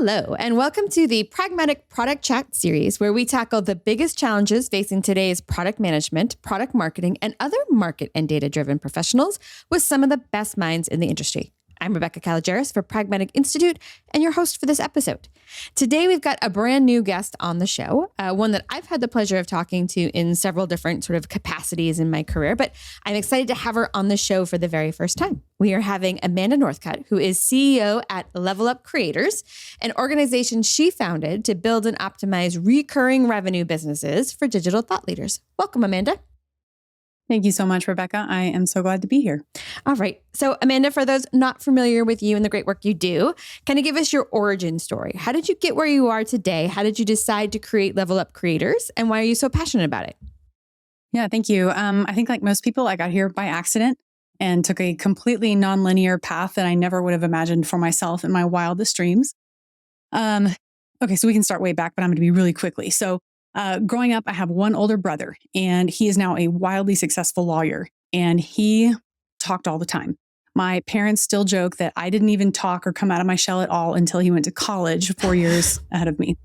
Hello, and welcome to the Pragmatic Product Chat series, where we tackle the biggest challenges facing today's product management, product marketing, and other market and data-driven professionals with some of the best minds in the industry. I'm Rebecca Caligeris for Pragmatic Institute and your host for this episode. Today, we've got a brand new guest on the show, one that I've had the pleasure of talking to in several different sort of capacities in my career, but I'm excited to have her on the show for the very first time. We are having Amanda Northcutt, who is CEO at Level Up Creators, an organization she founded to build and optimize recurring revenue businesses for digital thought leaders. Welcome, Amanda. Thank you so much, Rebecca. I am so glad to be here. All right. So, Amanda, for those not familiar with you and the great work you do, kind of give us your origin story. How did you get where you are today? How did you decide to create Level Up Creators? And why are you so passionate about it? Yeah, thank you. I think like most people, I got here by accident and took a completely nonlinear path that I never would have imagined for myself in my wildest dreams. Okay, so we can start way back, but I'm going to be really quickly. So growing up, I have one older brother, and he is now a wildly successful lawyer, and he talked all the time. My parents still joke that I didn't even talk or come out of my shell at all until he went to college 4 years ahead of me.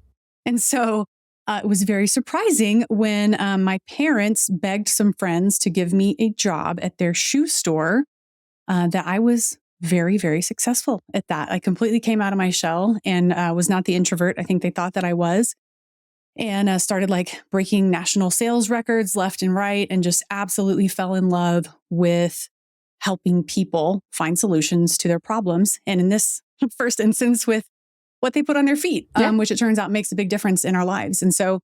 And so it was very surprising when my parents begged some friends to give me a job at their shoe store that I was very, very successful at that. I completely came out of my shell and was not the introvert I think they thought that I was. And started like breaking national sales records left and right, and just absolutely fell in love with helping people find solutions to their problems. And in this first instance, with what they put on their feet, which it turns out makes a big difference in our lives. And so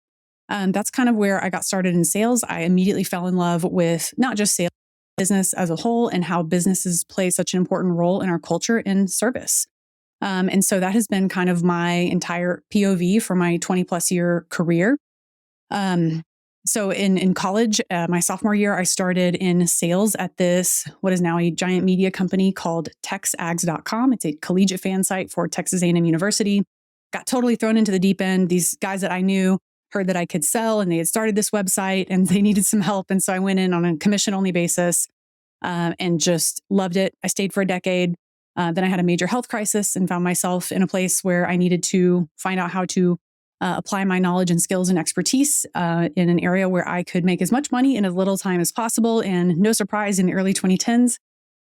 that's kind of where I got started in sales. I immediately fell in love with not just sales, business as a whole, and how businesses play such an important role in our culture and service. And so that has been kind of my entire POV for my 20 plus year career. So in college, my sophomore year, I started in sales at this, what is now a giant media company called TexAgs.com. It's a collegiate fan site for Texas A&M University. Got totally thrown into the deep end. These guys that I knew heard that I could sell, and they had started this website and they needed some help. And so I went in on a commission only basis and just loved it. I stayed for a decade. Then I had a major health crisis and found myself in a place where I needed to find out how to apply my knowledge and skills and expertise in an area where I could make as much money in as little time as possible. And no surprise, in the early 2010s,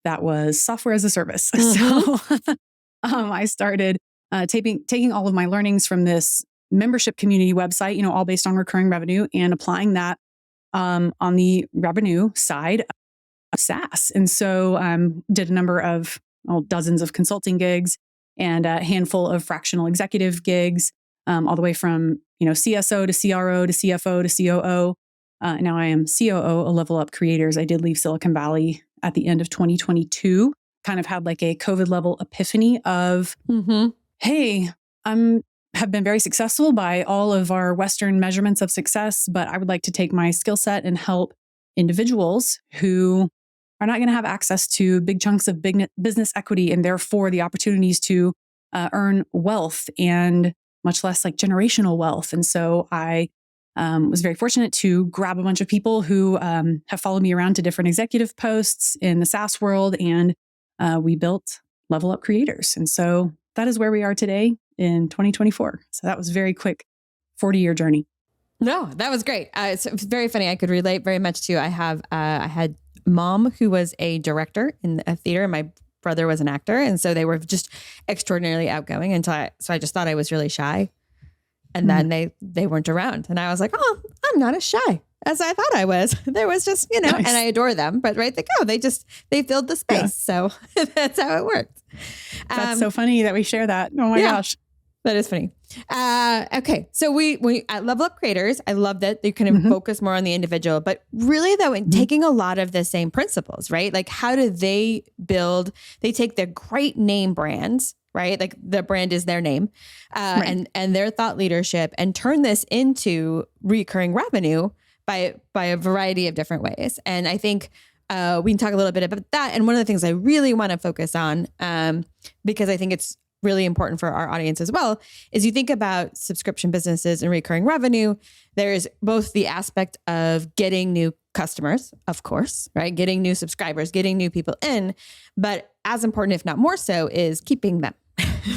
that was software as a service. Mm-hmm. So I started taking all of my learnings from this membership community website, all based on recurring revenue, and applying that on the revenue side of SaaS. And so did a number of dozens of consulting gigs and a handful of fractional executive gigs, all the way from, CSO to CRO to CFO to COO. Now I am COO of Level Up Creators. I did leave Silicon Valley at the end of 2022, kind of had like a COVID level epiphany of, hey, have been very successful by all of our Western measurements of success, but I would like to take my skill set and help individuals who are not going to have access to big chunks of big business equity, and therefore the opportunities to earn wealth, and much less like generational wealth. And so I was very fortunate to grab a bunch of people who have followed me around to different executive posts in the SaaS world, and we built Level Up Creators. And so that is where we are today in 2024. So that was a very quick 40-year journey. No, that was great. It's very funny. I could relate very much to, I had mom who was a director in a theater, and my brother was an actor. And so they were just extraordinarily outgoing so I just thought I was really shy. And then they weren't around. And I was like, oh, I'm not as shy as I thought I was. There was just, nice. And I adore them, but right, they filled the space. Yeah. So that's how it worked. That's so funny that we share that. Oh my gosh. That is funny. Okay. So we at Level Up Creators, I love that they kind of focus more on the individual, but really though, in taking a lot of the same principles, right? Like how do they take their great name brands, right? Like the brand is their name, and their thought leadership, and turn this into recurring revenue by a variety of different ways. And I think we can talk a little bit about that. And one of the things I really want to focus on, because I think it's really important for our audience as well, is you think about subscription businesses and recurring revenue. There's both the aspect of getting new customers, of course, right? Getting new subscribers, getting new people in, but as important, if not more so, is keeping them.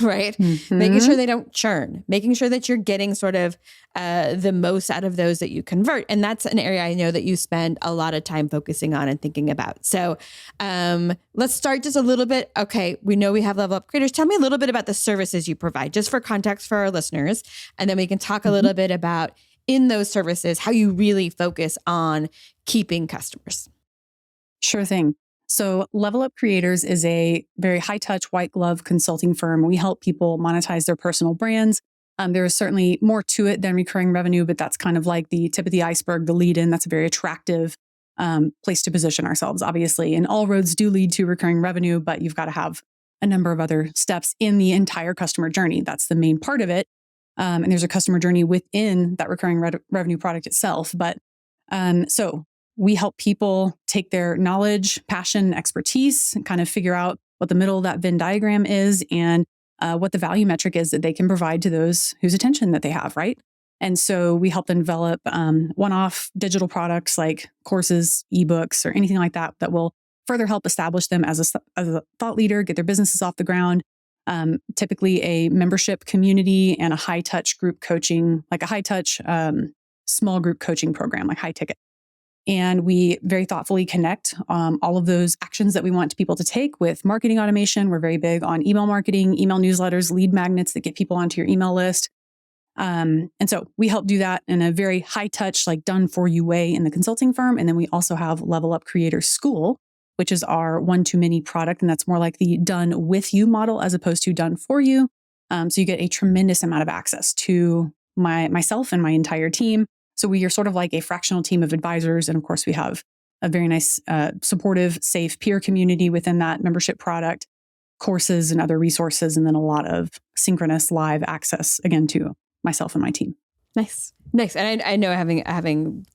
right? Making sure they don't churn, making sure that you're getting sort of the most out of those that you convert. And that's an area I know that you spend a lot of time focusing on and thinking about. So let's start just a little bit. Okay, we know we have Level Up Creators. Tell me a little bit about the services you provide, just for context for our listeners. And then we can talk a little bit about in those services, how you really focus on keeping customers. Sure thing. So Level Up Creators is a very high touch, white glove consulting firm. We help people monetize their personal brands. There is certainly more to it than recurring revenue, but that's kind of like the tip of the iceberg, the lead in. That's a very attractive place to position ourselves, obviously. And all roads do lead to recurring revenue, but you've got to have a number of other steps in the entire customer journey. That's the main part of it. And there's a customer journey within that recurring revenue product itself. But so we help people take their knowledge, passion, expertise, and kind of figure out what the middle of that Venn diagram is and what the value metric is that they can provide to those whose attention that they have, right? And so we help them develop one-off digital products like courses, ebooks, or anything like that that will further help establish them as a thought leader, get their businesses off the ground. Typically a membership community and a high-touch group coaching, like a high-touch small group coaching program, like high ticket. And we very thoughtfully connect all of those actions that we want people to take with marketing automation. We're very big on email marketing, email newsletters, lead magnets that get people onto your email list. And so we help do that in a very high touch, like done for you way in the consulting firm. And then we also have Level Up Creator School, which is our one-to-many product. And that's more like the done with you model as opposed to done for you. So you get a tremendous amount of access to myself and my entire team. So we are sort of like a fractional team of advisors. And of course, we have a very nice, supportive, safe peer community within that membership product, courses and other resources, and then a lot of synchronous live access, again, to myself and my team. Nice. And I know having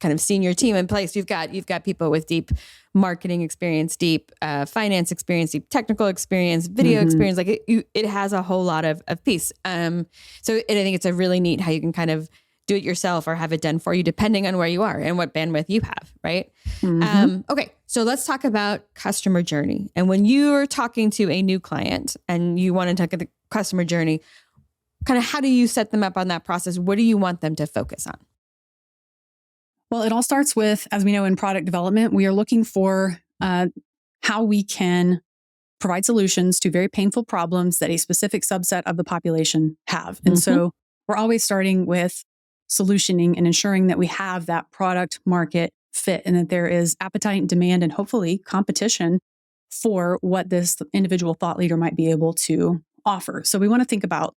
kind of seen your team in place, you've got people with deep marketing experience, deep finance experience, deep technical experience, video experience. Like it has a whole lot of piece. So I think it's a really neat how you can kind of do it yourself or have it done for you, depending on where you are and what bandwidth you have, right? Okay, so let's talk about customer journey. And when you're talking to a new client and you want to talk at the customer journey, kind of how do you set them up on that process? What do you want them to focus on? Well, it all starts with, as we know in product development, we are looking for how we can provide solutions to very painful problems that a specific subset of the population have. And so we're always starting with solutioning and ensuring that we have that product market fit and that there is appetite, demand, and hopefully competition for what this individual thought leader might be able to offer. So we want to think about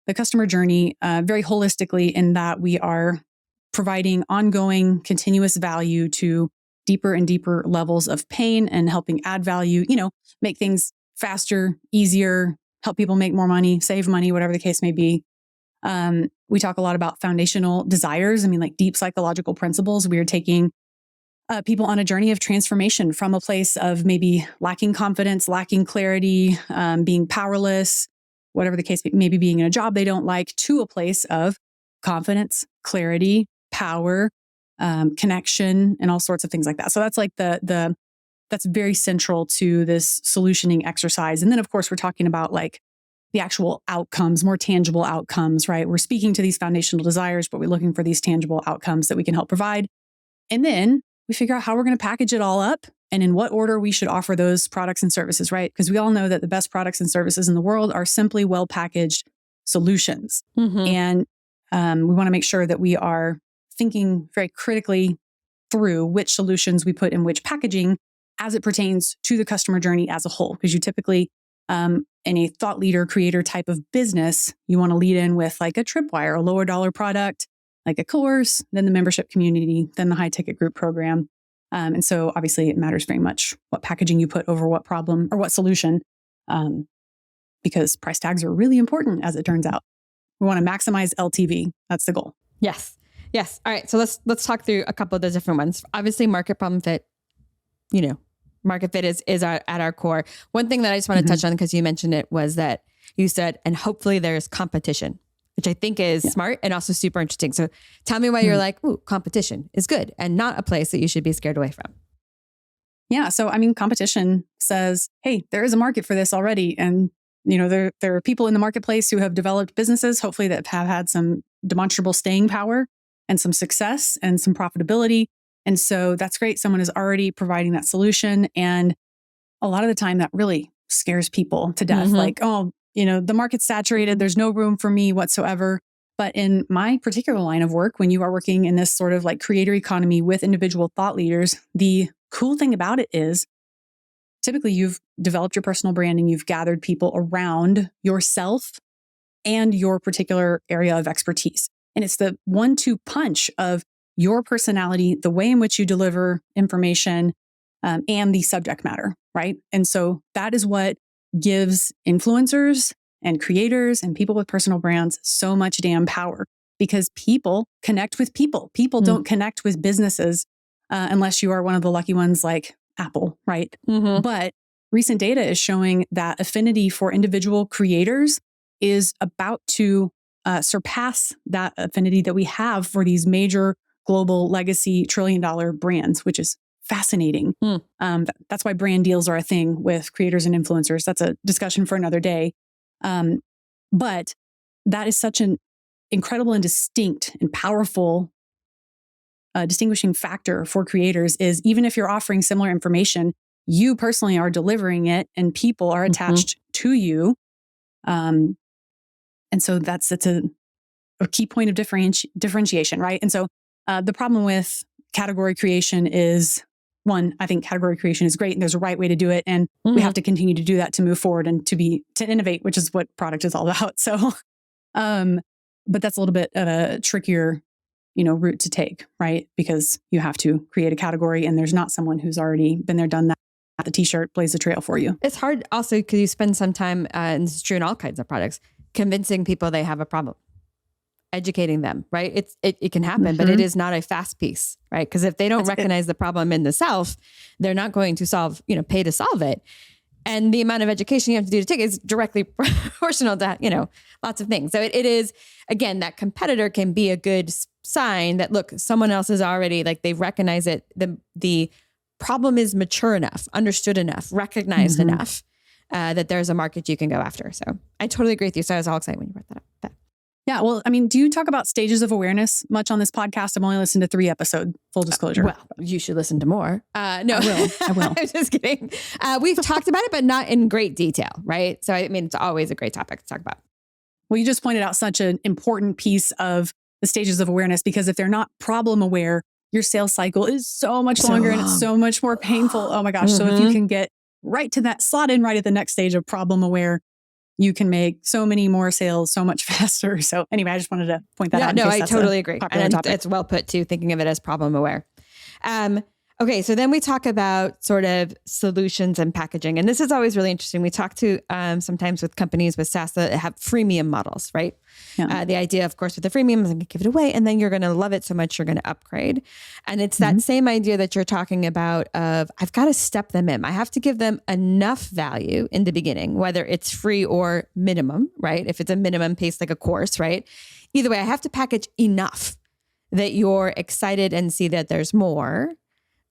the customer journey very holistically in that we are providing ongoing, continuous value to deeper and deeper levels of pain and helping add value, make things faster, easier, help people make more money, save money, whatever the case may be. We talk a lot about foundational desires. I mean, like deep psychological principles. We are taking people on a journey of transformation from a place of maybe lacking confidence, lacking clarity, being powerless, whatever the case may be, being in a job they don't like, to a place of confidence, clarity, power, connection, and all sorts of things like that. So that's like that's very central to this solutioning exercise. And then, of course, we're talking about like the actual outcomes, more tangible outcomes, right? We're speaking to these foundational desires, but we're looking for these tangible outcomes that we can help provide. And then we figure out how we're going to package it all up and in what order we should offer those products and services, right? Because we all know that the best products and services in the world are simply well-packaged solutions. And we want to make sure that we are thinking very critically through which solutions we put in which packaging as it pertains to the customer journey as a whole. Because you typically, in a thought leader, creator type of business, you want to lead in with like a tripwire, a lower dollar product, like a course, then the membership community, then the high ticket group program. And so obviously it matters very much what packaging you put over what problem or what solution, because price tags are really important, as it turns out. We want to maximize LTV. That's the goal. Yes. All right. So let's talk through a couple of those different ones. Obviously, market problem fit, market fit is at our core. One thing that I just want to touch on, because you mentioned it, was that you said, and hopefully there's competition, which I think is smart and also super interesting. So tell me why you're like, ooh, competition is good and not a place that you should be scared away from. Yeah. So, I mean, competition says, hey, there is a market for this already. And there are people in the marketplace who have developed businesses, hopefully that have had some demonstrable staying power and some success and some profitability. And so that's great. Someone is already providing that solution. And a lot of the time that really scares people to death. Like, oh, the market's saturated. There's no room for me whatsoever. But in my particular line of work, when you are working in this sort of like creator economy with individual thought leaders, the cool thing about it is typically you've developed your personal branding, you've gathered people around yourself and your particular area of expertise. And it's the 1-2 punch of your personality, the way in which you deliver information, and the subject matter, right? And so that is what gives influencers and creators and people with personal brands so much damn power, because people connect with people. People don't connect with businesses unless you are one of the lucky ones like Apple, right? But recent data is showing that affinity for individual creators is about to surpass that affinity that we have for these major global legacy trillion-dollar brands, which is fascinating. That's why brand deals are a thing with creators and influencers. That's a discussion for another day. But that is such an incredible and distinct and powerful distinguishing factor for creators is even if you're offering similar information, you personally are delivering it and people are attached to you. And so that's a key point of differentiation, right? And so the problem with category creation is, one, I think category creation is great and there's a right way to do it. And we have to continue to do that to move forward and to innovate, which is what product is all about. So, but that's a little bit of a trickier, route to take, right? Because you have to create a category and there's not someone who's already been there, done that. The t-shirt blaze the trail for you. It's hard also because you spend some time, and this is true in all kinds of products, convincing people they have a problem, educating them, right? It can happen, but it is not a fast piece, right? Because if they don't recognize the problem in the self, they're not going to pay to solve it. And the amount of education you have to do to take is directly proportional to, lots of things. So it is, again, that competitor can be a good sign that, look, someone else is already, like, they recognize it. The problem is mature enough, understood enough, recognized enough that there's a market you can go after. So I totally agree with you. So I was all excited when you brought that up. Yeah. Well, I mean, do you talk about stages of awareness much on this podcast? I've only listened to 3 episodes, full disclosure. Well, you should listen to more. No, I will. I'm just kidding. We've talked about it, but not in great detail, right? So, I mean, it's always a great topic to talk about. Well, you just pointed out such an important piece of the stages of awareness, because if they're not problem aware, your sales cycle is so much longer and it's so much more painful. Oh my gosh. So if you can get right to that, slot in right at the next stage of problem aware, you can make so many more sales so much faster. So anyway, I just wanted to point that out. No, I totally agree. And it's well put too, thinking of it as problem aware. Okay, so then we talk about sort of solutions and packaging. And this is always really interesting. We talk to sometimes with companies with SaaS that have freemium models, right? Yeah. The idea, of course, with the freemium is give it away and then you're going to love it so much you're going to upgrade. And it's that same idea that you're talking about of, I've got to step them in. I have to give them enough value in the beginning, whether it's free or minimum, right? If it's a minimum pace, like a course, right? Either way, I have to package enough that you're excited and see that there's more.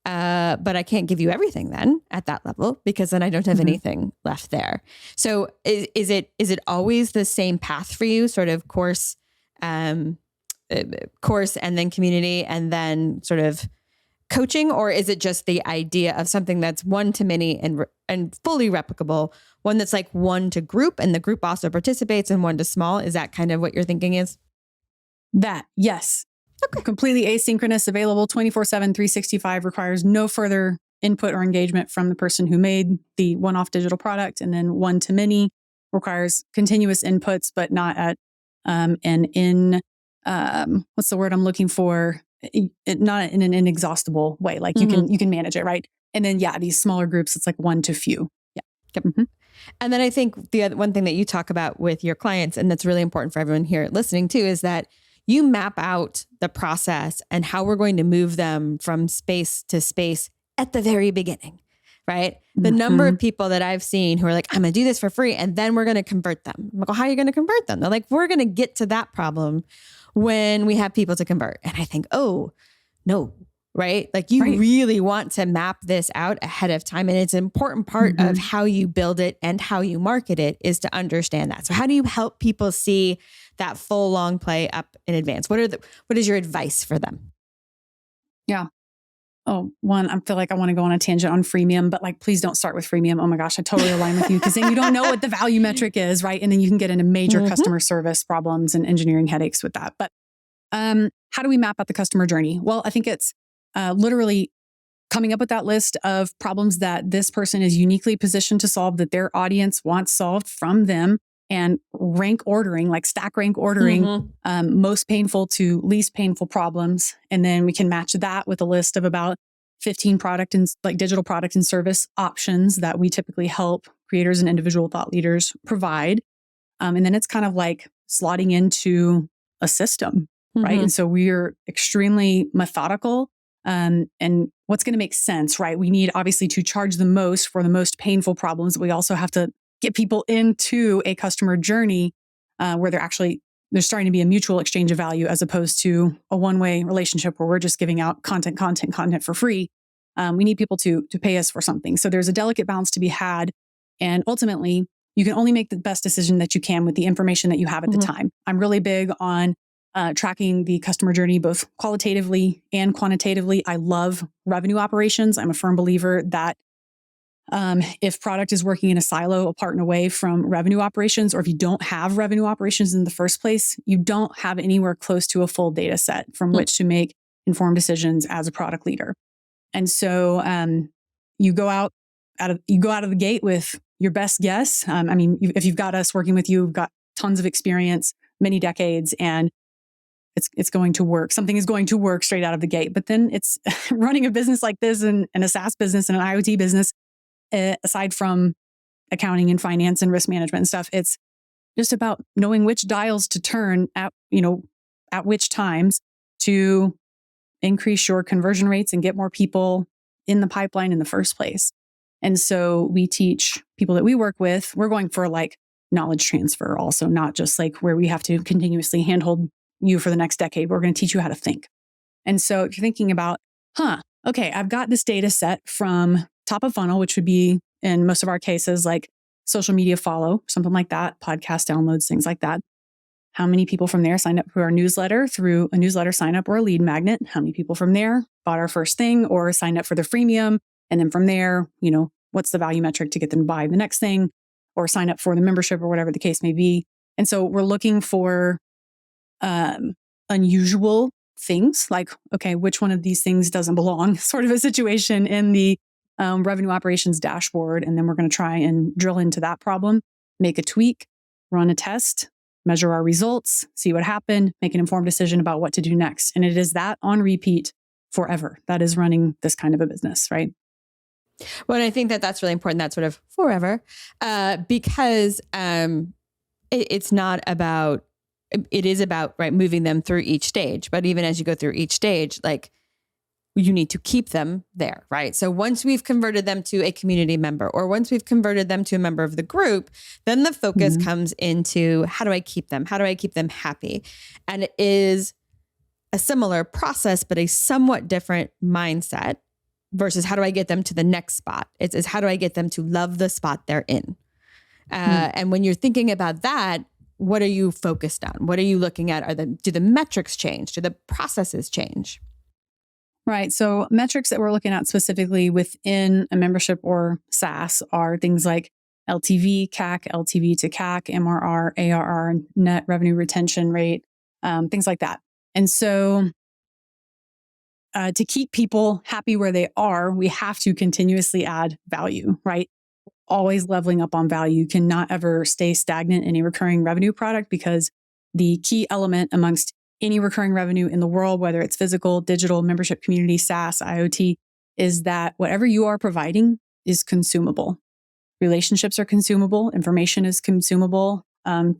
But I can't give you everything then at that level, because then I don't have anything left there. So is it always the same path for you, sort of course and then community and then sort of coaching? Or is it just the idea of something that's one to many and fully replicable, one that's like one to group and the group also participates, and one to small? Is that kind of what your thinking is? That, yes. Okay. Completely asynchronous, available 24/7, 365, requires no further input or engagement from the person who made the one-off digital product. And then one to many requires continuous inputs, but not at what's the word I'm looking for? Not in an inexhaustible way. Like you can manage it, right? And then these smaller groups, it's like one to few. Yeah. Yep. And then I think the other one thing that you talk about with your clients, and that's really important for everyone here listening too, is that you map out the process and how we're going to move them from space to space at the very beginning, right? The number of people that I've seen who are like, I'm going to do this for free, and then we're going to convert them. I'm like, well, how are you going to convert them? They're like, we're going to get to that problem when we have people to convert. And I think, oh, no, right? Like you really want to map this out ahead of time. And it's an important part of how you build it and how you market it is to understand that. So how do you help people see that full long play up in advance? What is your advice for them? Yeah. Oh, one, I feel like I want to go on a tangent on freemium, but like, please don't start with freemium. Oh my gosh, I totally align with you because then you don't know what the value metric is, right? And then you can get into major customer service problems and engineering headaches with that. But how do we map out the customer journey? Well, I think it's literally coming up with that list of problems that this person is uniquely positioned to solve, that their audience wants solved from them, and rank ordering, like stack rank ordering, most painful to least painful problems. And then we can match that with a list of about 15 product and like digital product and service options that we typically help creators and individual thought leaders provide. And then it's kind of like slotting into a system, right? And so we're extremely methodical. And what's going to make sense, right? We need obviously to charge the most for the most painful problems. We also have to get people into a customer journey where there's starting to be a mutual exchange of value as opposed to a one-way relationship where we're just giving out content for free. We need people to pay us for something. So there's a delicate balance to be had. And ultimately, you can only make the best decision that you can with the information that you have at the time. I'm really big on tracking the customer journey, both qualitatively and quantitatively. I love revenue operations. I'm a firm believer that if product is working in a silo apart and away from revenue operations, or if you don't have revenue operations in the first place, you don't have anywhere close to a full data set from which to make informed decisions as a product leader. And so you go out of the gate with your best guess. If you've got us working with you, we've got tons of experience, many decades, and it's going to work. Something is going to work straight out of the gate. But then it's running a business like this and a SaaS business and an IoT business. Aside from accounting and finance and risk management and stuff, it's just about knowing which dials to turn at which times to increase your conversion rates and get more people in the pipeline in the first place. And so we teach people that we work with, we're going for like knowledge transfer also, not just like where we have to continuously handhold you for the next decade. We're going to teach you how to think. And so if you're thinking about, okay, I've got this data set from top of funnel, which would be in most of our cases, like social media follow, something like that, podcast downloads, things like that. How many people from there signed up for our newsletter through a newsletter sign up or a lead magnet? How many people from there bought our first thing or signed up for the freemium? And then from there, what's the value metric to get them to buy the next thing or sign up for the membership or whatever the case may be. And so we're looking for unusual things like, okay, which one of these things doesn't belong, sort of a situation in the revenue operations dashboard. And then we're going to try and drill into that problem, make a tweak, run a test, measure our results, see what happened, make an informed decision about what to do next. And it is that on repeat forever. That is running this kind of a business, right? Well, and I think that that's really important, that sort of forever, because it's not about, it is about, right, moving them through each stage. But even as you go through each stage, like you need to keep them there, right? So once we've converted them to a community member, or once we've converted them to a member of the group, then the focus comes into how do I keep them? How do I keep them happy? And it is a similar process, but a somewhat different mindset versus how do I get them to the next spot? It's how do I get them to love the spot they're in? And when you're thinking about that, what are you focused on? What are you looking at? Do the metrics change? Do the processes change? Right. So metrics that we're looking at specifically within a membership or SaaS are things like LTV, CAC, LTV to CAC, MRR, ARR, net revenue retention rate, things like that. And so to keep people happy where they are, we have to continuously add value, right? Always leveling up on value. You cannot ever stay stagnant in a recurring revenue product because the key element amongst any recurring revenue in the world, whether it's physical, digital, membership, community, SaaS, IoT, is that whatever you are providing is consumable. Relationships are consumable. Information is consumable.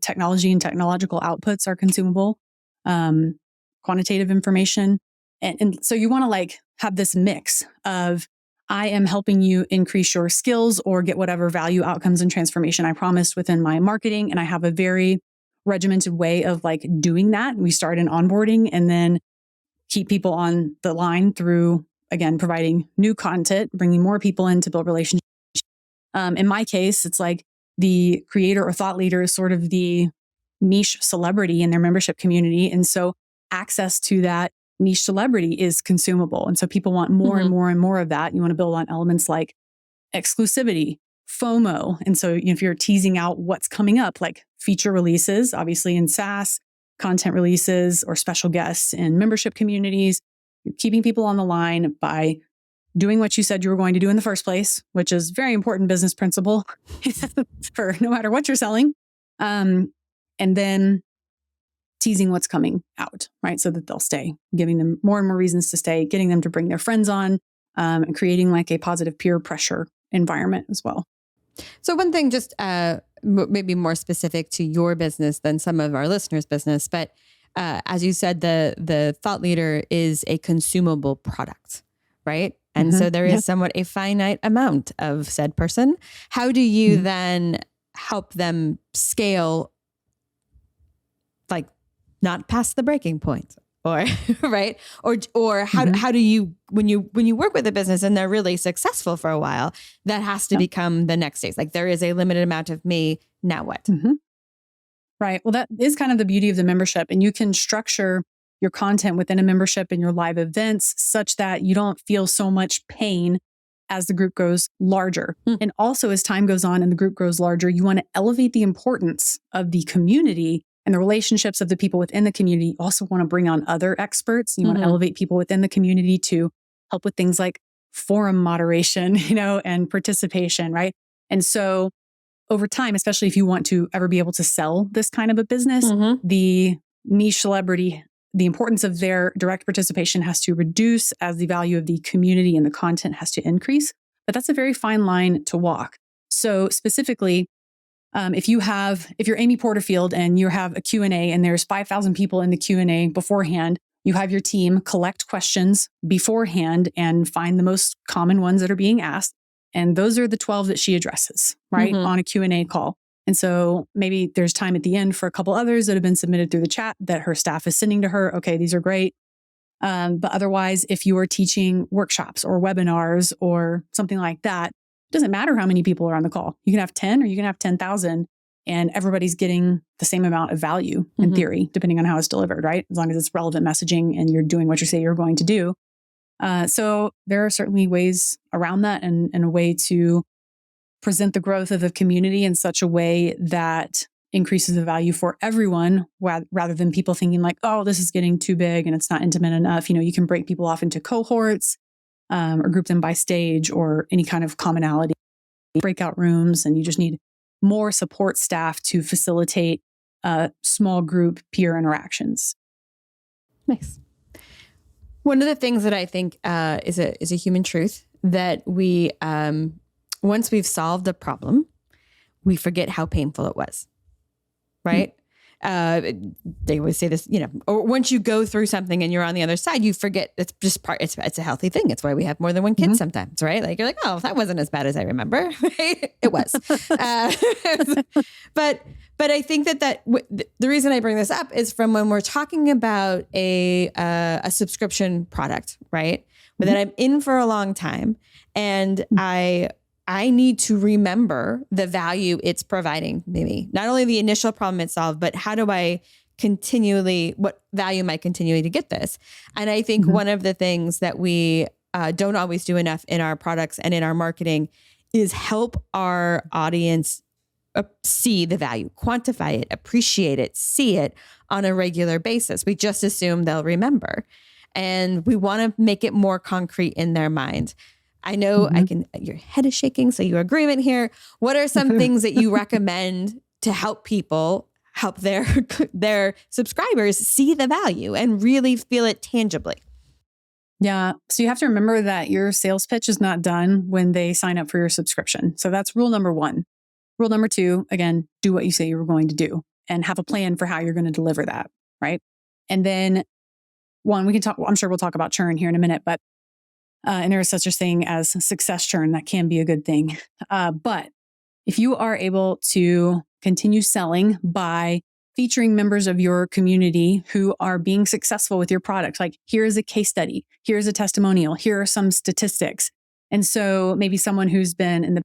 Technology and technological outputs are consumable. Quantitative information. And so you want to like have this mix of I am helping you increase your skills or get whatever value outcomes and transformation I promised within my marketing. And I have a very regimented way of like doing that. We start in onboarding and then keep people on the line through, again, providing new content, bringing more people in to build relationships. In my case, it's like the creator or thought leader is sort of the niche celebrity in their membership community. And so access to that niche celebrity is consumable. And so people want more and more and more of that. You want to build on elements like exclusivity, FOMO. And so if you're teasing out what's coming up, like feature releases, obviously in SaaS, content releases, or special guests in membership communities, you're keeping people on the line by doing what you said you were going to do in the first place, which is very important business principle for no matter what you're selling. And then teasing what's coming out, right? So that they'll stay, giving them more and more reasons to stay, getting them to bring their friends on, and creating like a positive peer pressure environment as well. So one thing, just maybe more specific to your business than some of our listeners' business, but as you said, the thought leader is a consumable product, right? And so there is somewhat a finite amount of said person. How do you then help them scale, like not past the breaking point, or right? Or how do you, when you work with a business and they're really successful for a while, that has to become the next stage. Like there is a limited amount of me. Now what? Right. Well, that is kind of the beauty of the membership, and you can structure your content within a membership and your live events such that you don't feel so much pain as the group grows larger. And also as time goes on and the group grows larger, you want to elevate the importance of the community and the relationships of the people within the community. You also want to bring on other experts. You want to elevate people within the community to help with things like forum moderation, and participation, right? And so over time, especially if you want to ever be able to sell this kind of a business, the niche celebrity, the importance of their direct participation has to reduce as the value of the community and the content has to increase. But that's a very fine line to walk. So specifically, if you're Amy Porterfield and you have a Q&A and there's 5,000 people in the Q&A beforehand, you have your team collect questions beforehand and find the most common ones that are being asked. And those are the 12 that she addresses, right, on a Q&A call. And so maybe there's time at the end for a couple others that have been submitted through the chat that her staff is sending to her. Okay, these are great. But otherwise, if you are teaching workshops or webinars or something like that, it doesn't matter how many people are on the call. You can have 10 or you can have 10,000 and everybody's getting the same amount of value in theory, depending on how it's delivered, right? As long as it's relevant messaging and you're doing what you say you're going to do. So there are certainly ways around that and a way to present the growth of the community in such a way that increases the value for everyone, rather than people thinking like, oh, this is getting too big and it's not intimate enough. You can break people off into cohorts or group them by stage or any kind of commonality, breakout rooms, and you just need more support staff to facilitate small group peer interactions. Nice. One of the things that I think is a human truth that we once we've solved a problem, we forget how painful it was, right? They always say this, or once you go through something and you're on the other side, you forget it's just it's a healthy thing. It's why we have more than one kid sometimes, right? Like you're like, oh, that wasn't as bad as I remember, right? It was. But I think that the reason I bring this up is from when we're talking about a subscription product, right? But that I'm in for a long time and I need to remember the value it's providing me. Not only the initial problem it solved, but how do I what value am I continuing to get this? And I think one of the things that we don't always do enough in our products and in our marketing is help our audience see the value, quantify it, appreciate it, see it on a regular basis. We just assume they'll remember. And we want to make it more concrete in their mind. I know your head is shaking, so your agreement here. What are some things that you recommend to help people, help their subscribers see the value and really feel it tangibly? Yeah. So you have to remember that your sales pitch is not done when they sign up for your subscription. So that's rule number 1. Rule number 2, again, do what you say you were going to do and have a plan for how you're going to deliver that, right? And then we can talk, I'm sure we'll talk about churn here in a minute, but and there is such a thing as success churn. That can be a good thing. But if you are able to continue selling by featuring members of your community who are being successful with your product. Like, here is a case study, here's a testimonial, here are some statistics. And so maybe someone who's been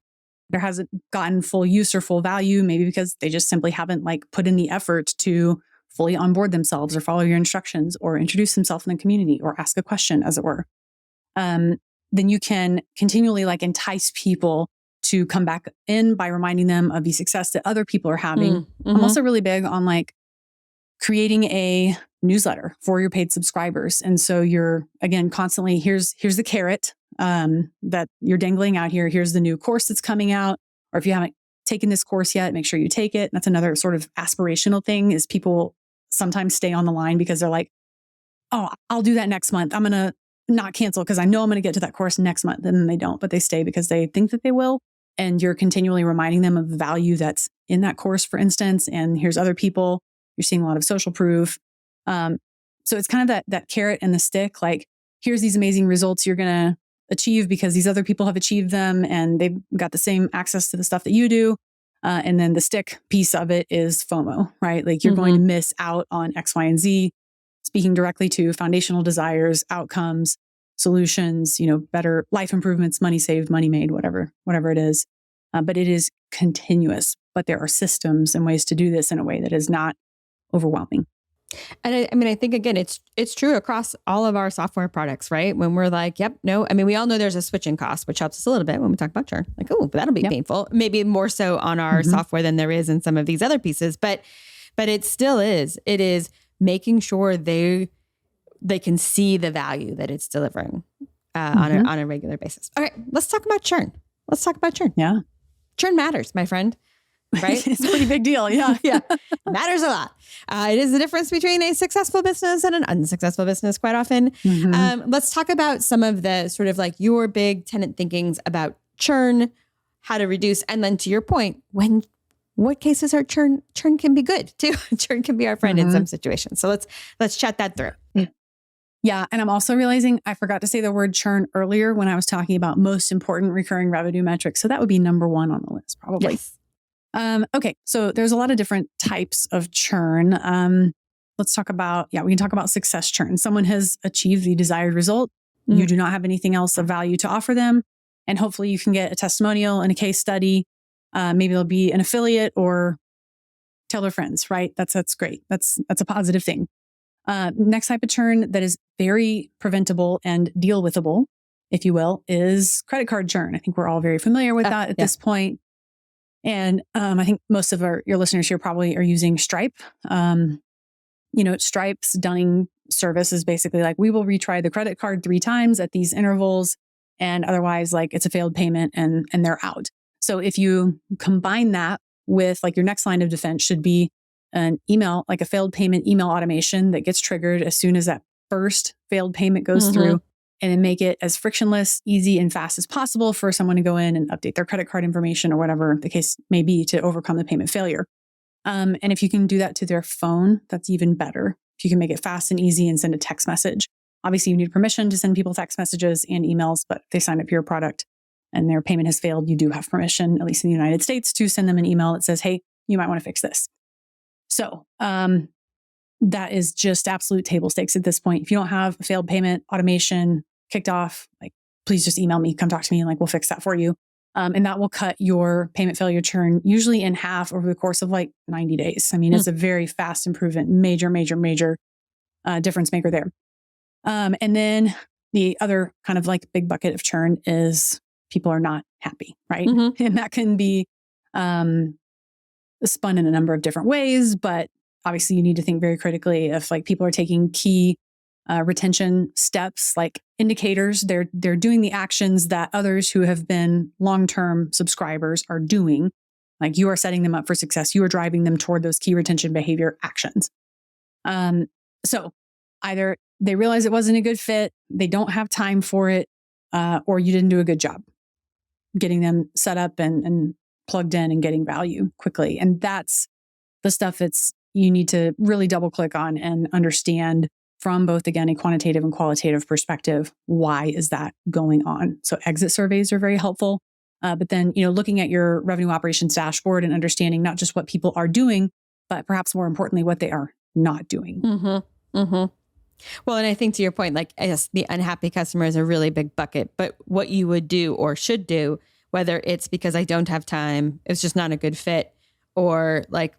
there hasn't gotten full use or full value, maybe because they just simply haven't like put in the effort to fully onboard themselves or follow your instructions or introduce themselves in the community or ask a question, as it were. Then you can continually like entice people to come back in by reminding them of the success that other people are having. Mm-hmm. I'm also really big on like creating a newsletter for your paid subscribers. And so you're, again, constantly, here's the carrot that you're dangling out here. Here's the new course that's coming out. Or if you haven't taken this course yet, make sure you take it. That's another sort of aspirational thing, is people sometimes stay on the line because they're like, oh, I'll do that next month. I'm going to not cancel because I know I'm going to get to that course next month. And then they don't, but they stay because they think that they will. And you're continually reminding them of the value that's in that course, for instance. And here's other people. You're seeing a lot of social proof. So it's kind of that carrot and the stick. Like, here's these amazing results you're going to achieve because these other people have achieved them and they've got the same access to the stuff that you do. And then the stick piece of it is FOMO, right? Like, you're going to miss out on X, Y, and Z, speaking directly to foundational desires, outcomes, solutions, better life improvements, money saved, money made, whatever it is. But it is continuous. But there are systems and ways to do this in a way that is not overwhelming. And I think, again, it's true across all of our software products, right? When we're like, yep, no, we all know there's a switching cost, which helps us a little bit when we talk about churn. Like, oh, that'll be painful. Maybe more so on our software than there is in some of these other pieces. But it still is. It is making sure they can see the value that it's delivering on a regular basis. All right, let's talk about churn. Yeah. Churn matters, my friend. Right? It's a pretty big deal. Yeah. Yeah. Matters a lot. It is the difference between a successful business and an unsuccessful business quite often. Let's talk about some of the sort of like your big tenant thinkings about churn, how to reduce. And then to your point, what cases are churn can be good too. Churn can be our friend in some situations. So let's chat that through. Yeah. And I'm also realizing I forgot to say the word churn earlier when I was talking about most important recurring revenue metrics. So that would be number one on the list, probably. Yes. Okay. So there's a lot of different types of churn. Let's talk about, we can talk about success churn. Someone has achieved the desired result. You do not have anything else of value to offer them. And hopefully you can get a testimonial and a case study. Maybe they'll be an affiliate or tell their friends, right? That's great. That's a positive thing. Next type of churn that is very preventable and deal withable, if you will, is credit card churn. I think we're all very familiar with that at this point. And I think most of your listeners here probably are using Stripe. Stripe's dunning service is basically like, we will retry the credit card 3 times at these intervals, and otherwise, like, it's a failed payment and they're out. So if you combine that with, like, your next line of defense should be an email, like a failed payment email automation that gets triggered as soon as that first failed payment goes through, and then make it as frictionless, easy, and fast as possible for someone to go in and update their credit card information or whatever the case may be to overcome the payment failure. And if you can do that to their phone, that's even better. If you can make it fast and easy and send a text message. Obviously, you need permission to send people text messages and emails, but if they sign up for your product and their payment has failed, you do have permission, at least in the United States, to send them an email that says, hey, you might want to fix this. So that is just absolute table stakes at this point. If you don't have a failed payment automation kicked off, like, please just email me, come talk to me, and like, we'll fix that for you. And that will cut your payment failure churn usually in half over the course of like 90 days. I mean, it's a very fast improvement, major difference maker there. And then the other kind of like big bucket of churn is people are not happy, right? And that can be spun in a number of different ways, but obviously you need to think very critically if like people are taking key retention steps, like indicators. They're doing the actions that others who have been long-term subscribers are doing. Like, you are setting them up for success. You are driving them toward those key retention behavior actions. So either they realize it wasn't a good fit, they don't have time for it, or you didn't do a good job getting them set up and plugged in and getting value quickly. And that's the stuff you need to really double click on and understand from both, again, a quantitative and qualitative perspective. Why is that going on? So exit surveys are very helpful. But then, looking at your revenue operations dashboard and understanding not just what people are doing, but perhaps more importantly, what they are not doing. Mm-hmm. Mm-hmm. Well, and I think to your point, like, yes, the unhappy customer is a really big bucket, but what you would do or should do, whether it's because I don't have time, it's just not a good fit, or like,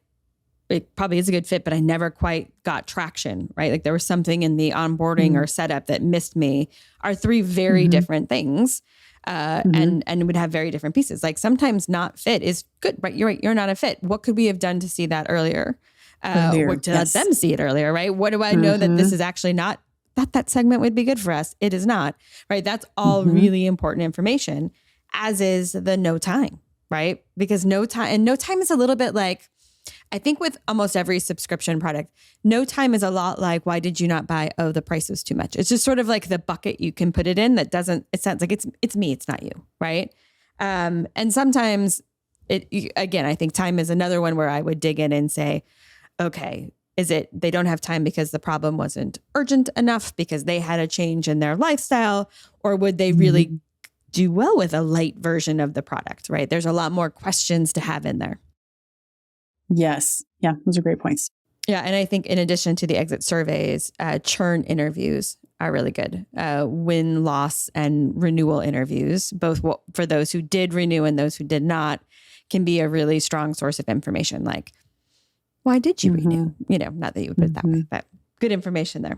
it probably is a good fit, but I never quite got traction, right? Like there was something in the onboarding or setup that missed me, are three very different things. And would have very different pieces. Like sometimes not fit is good, right? You're right. You're not a fit. What could we have done to see that earlier? Or to let them see it earlier, right? What do I know that this is actually not, that segment would be good for us? It is not, right? That's all really important information, as is the no time, right? Because no time is a little bit like, I think with almost every subscription product, no time is a lot like, why did you not buy? Oh, the price was too much. It's just sort of like the bucket you can put it in that doesn't, it sounds like it's me, it's not you, right? And sometimes again, I think time is another one where I would dig in and say, okay, is it they don't have time because the problem wasn't urgent enough because they had a change in their lifestyle, or would they really do well with a light version of the product, right? There's a lot more questions to have in there. Yes. Yeah, those are great points. Yeah. And I think in addition to the exit surveys, churn interviews are really good. Win, loss, and renewal interviews, both for those who did renew and those who did not, can be a really strong source of information. Like, why did you renew? You know, not that you would put it that way, but good information there.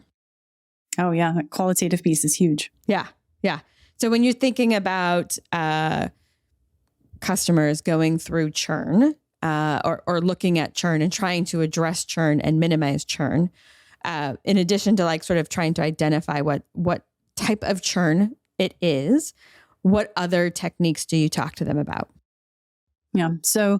Oh yeah. That qualitative piece is huge. Yeah. Yeah. So when you're thinking about customers going through churn, or looking at churn and trying to address churn and minimize churn, in addition to like sort of trying to identify what type of churn it is, what other techniques do you talk to them about? Yeah. So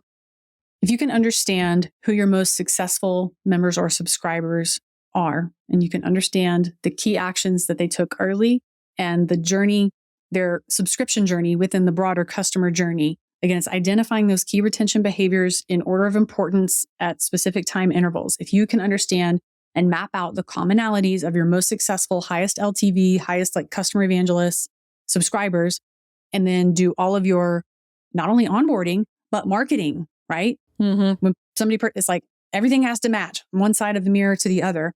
if you can understand who your most successful members or subscribers are, and you can understand the key actions that they took early and the journey, their subscription journey within the broader customer journey. Again, it's identifying those key retention behaviors in order of importance at specific time intervals. If you can understand and map out the commonalities of your most successful, highest LTV, highest like customer evangelists, subscribers, and then do all of your not only onboarding, but marketing, right? When somebody, it's like everything has to match from one side of the mirror to the other,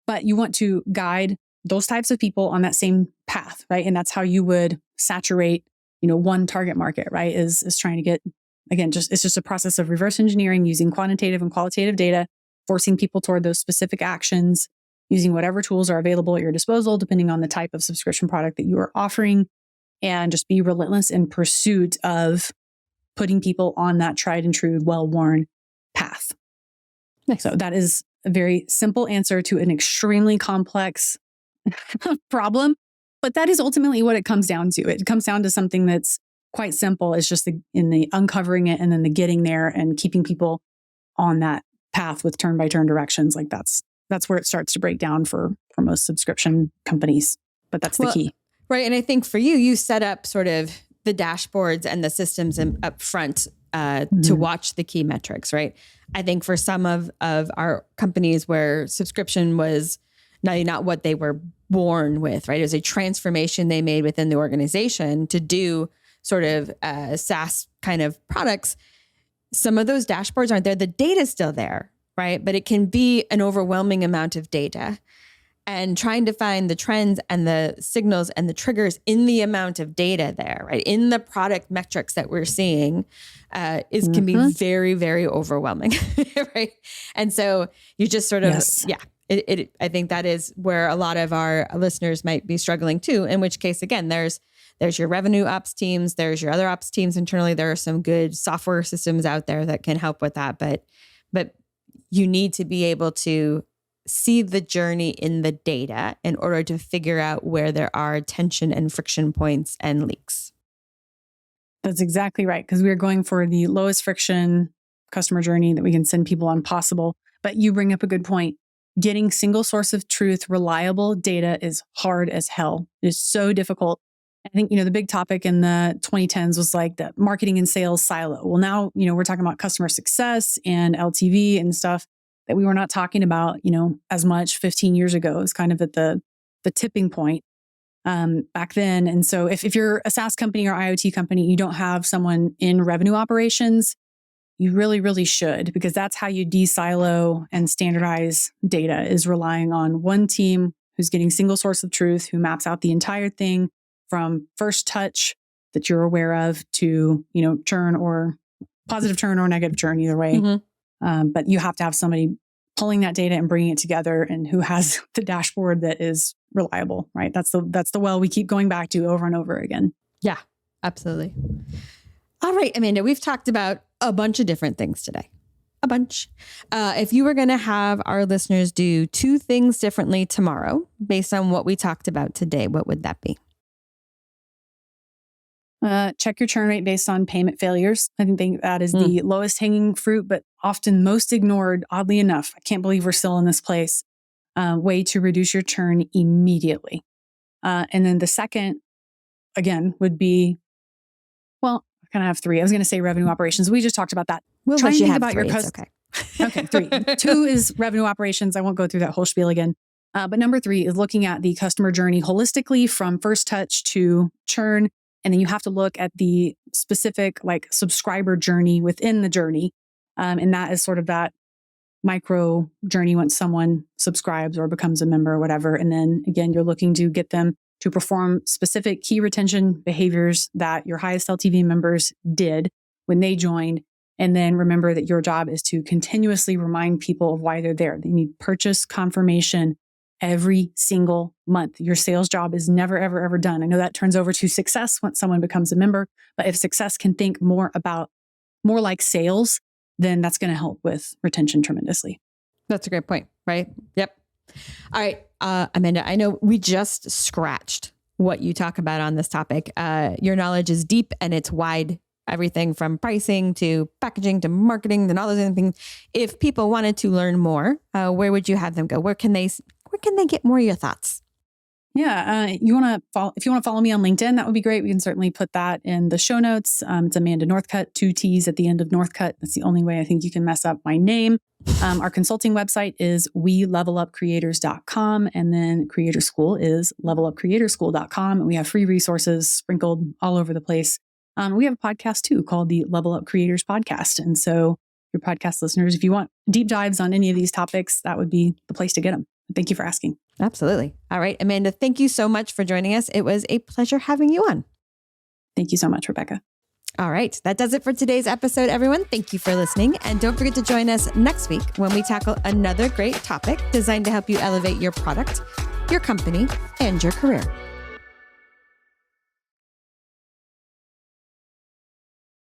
but you want to guide those types of people on that same path, right? And that's how you would saturate, one target market, right? Is trying to get, again, it's just a process of reverse engineering using quantitative and qualitative data, forcing people toward those specific actions, using whatever tools are available at your disposal, depending on the type of subscription product that you are offering, and just be relentless in pursuit of putting people on that tried and true, well-worn path. Nice. So that is a very simple answer to an extremely complex problem. But that is ultimately what it comes down to. It comes down to something that's quite simple. It's just in the uncovering it and then the getting there and keeping people on that path with turn-by-turn directions. Like that's where it starts to break down for most subscription companies. But that's the key. Right. And I think for you set up sort of the dashboards and the systems up front to watch the key metrics, right? I think for some of our companies where subscription was not what they were born with, right? It was a transformation they made within the organization to do sort of SaaS kind of products. Some of those dashboards aren't there. The data's still there, right? But it can be an overwhelming amount of data. And trying to find the trends and the signals and the triggers in the amount of data there, right? In the product metrics that we're seeing can be very, very overwhelming, right? And so you just sort of, I think that is where a lot of our listeners might be struggling too, in which case, again, there's your revenue ops teams, there's your other ops teams internally. There are some good software systems out there that can help with that, but you need to be able to see the journey in the data in order to figure out where there are tension and friction points and leaks. That's exactly right. Because we are going for the lowest friction customer journey that we can send people on possible. But you bring up a good point. Getting single source of truth, reliable data is hard as hell. It's so difficult. I think, the big topic in the 2010s was like the marketing and sales silo. Well, now, we're talking about customer success and LTV and stuff that we were not talking about, as much 15 years ago. It was kind of at the tipping point back then. And so if you're a SaaS company or IoT company, you don't have someone in revenue operations, You really, really should, because that's how you de-silo and standardize data, is relying on one team who's getting single source of truth, who maps out the entire thing from first touch that you're aware of to, churn or positive churn or negative churn, either way. But you have to have somebody pulling that data and bringing it together, and who has the dashboard that is reliable, right? That's the well we keep going back to over and over again. Yeah, absolutely. All right, Amanda, we've talked about a bunch of different things today. A bunch. If you were going to have our listeners do 2 things differently tomorrow based on what we talked about today, what would that be? Check your churn rate based on payment failures. I think that is the lowest hanging fruit, but often most ignored, oddly enough. I can't believe we're still in this place. Way to reduce your churn immediately. And then the second, again, would be, well, I kind of have 3. I was going to say revenue operations. We just talked about that. We'll Try let and you think have about 3. your Okay. Okay, 3. 2 is revenue operations. I won't go through that whole spiel again. But number 3 is looking at the customer journey holistically from first touch to churn. And then you have to look at the specific subscriber journey within the journey. And that is sort of that micro journey once someone subscribes or becomes a member or whatever. And then again, you're looking to get them to perform specific key retention behaviors that your highest LTV members did when they joined. And then remember that your job is to continuously remind people of why they're there. They need purchase confirmation every single month. Your sales job is never, ever, ever done. I know that turns over to success once someone becomes a member, but if success can think more like sales, then that's going to help with retention tremendously. That's a great point, right? Yep. All right, Amanda, I know we just scratched what you talk about on this topic. Your knowledge is deep and it's wide. Everything from pricing to packaging to marketing and all those other things. If people wanted to learn more, where would you have them go? Where can they get more of your thoughts? Yeah, if you want to follow me on LinkedIn, that would be great. We can certainly put that in the show notes. It's Amanda Northcutt, 2 T's at the end of Northcutt. That's the only way I think you can mess up my name. Our consulting website is WeLevelUpCreators.com, and then Creator School is LevelUpCreatorschool.com. And we have free resources sprinkled all over the place. We have a podcast too called the Level Up Creators Podcast. And so your podcast listeners, if you want deep dives on any of these topics, that would be the place to get them. Thank you for asking. Absolutely. All right, Amanda, thank you so much for joining us. It was a pleasure having you on. Thank you so much, Rebecca. All right, that does it for today's episode, everyone. Thank you for listening. And don't forget to join us next week when we tackle another great topic designed to help you elevate your product, your company, and your career.